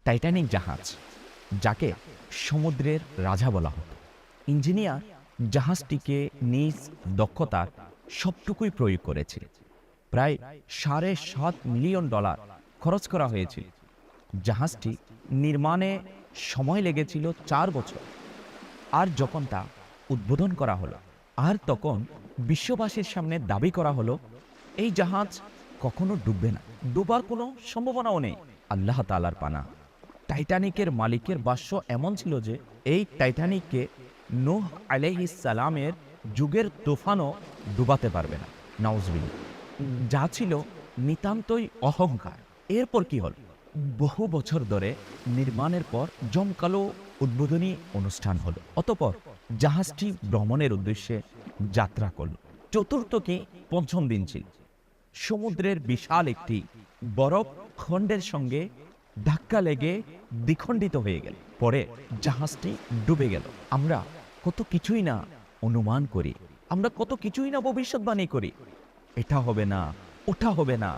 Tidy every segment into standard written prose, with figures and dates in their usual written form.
Titanic জাহাজ, যাকে সমুদ্রের রাজা বলা হতো। ইঞ্জিনিয়ার জাহাজটিকে নিজ দক্ষতার সবটুকুই প্রয়োগ করেছিল। প্রায় $7.5 মিলিয়ন খরচ করা হয়েছিল। জাহাজটি নির্মাণে সময় লেগেছিল 4 বছর। আর যখন তা উদ্বোধন করা হলো, আর তখন বিশ্ববাসীর সামনে দাবি করা হলো এই জাহাজ কখনো ডুববে না, ডুবার কোনো সম্ভাবনাও নেই। আল্লাহ তাআলার পানা। টাইটানিকের মালিকের ভাষ্য এমন ছিল যে এই টাইটানিককে নূহ আলাইহিস সালামের যুগের তুফানও ডুবাতে পারবে না। নাউজুবিল্লাহ। যা ছিল নিতান্তই অহংকার। এরপর কি হল? বহু বছর ধরে নির্মাণের পর জমকালো উদ্বোধনী অনুষ্ঠান হলো। অতঃপর জাহাজটি ভ্রমণের উদ্দেশ্যে যাত্রা করল। চতুর্থ কি পঞ্চম দিন ছিল। সমুদ্রের বিশাল একটি বরফ খণ্ডের সঙ্গে ধাক্কা লেগে দ্বিখণ্ডিত হয়ে গেল। পরে জাহাজটি ডুবে গেল। আমরা কত কিছুই না অনুমান করি, আমরা কত কিছুই না ভবিষ্যৎবাণী করি, এটা হবে না, ওটা হবে না।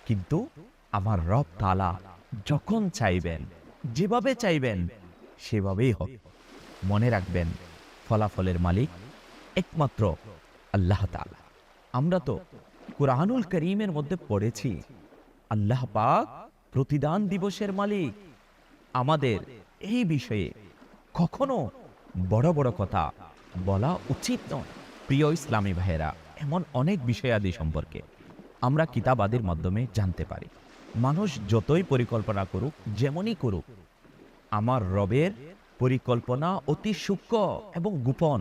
কিন্তু আমার রব তাআলা যখন চাইবেন, যেভাবে চাইবেন, সেভাবেই হবে। মনে রাখবেন, ফলাফলের মালিক একমাত্র আল্লাহ তাআলা। আমরা তো কুরআনুল কারীমের মধ্যে পড়েছি, আল্লাহ পাক প্রতিদান দিবসের মালিক। আমাদের এই বিষয়ে কখনো বড় বড় কথা বলা উচিত নয়। প্রিয় ইসলামী ভাইয়েরা, এমন অনেক বিষয়াদি সম্পর্কে আমরা কিতাবাদির মাধ্যমে জানতে পারি। মানুষ যতই পরিকল্পনা করুক, যেমনই করুক, আমার রবের পরিকল্পনা অতি সূক্ষ্ম এবং গোপন।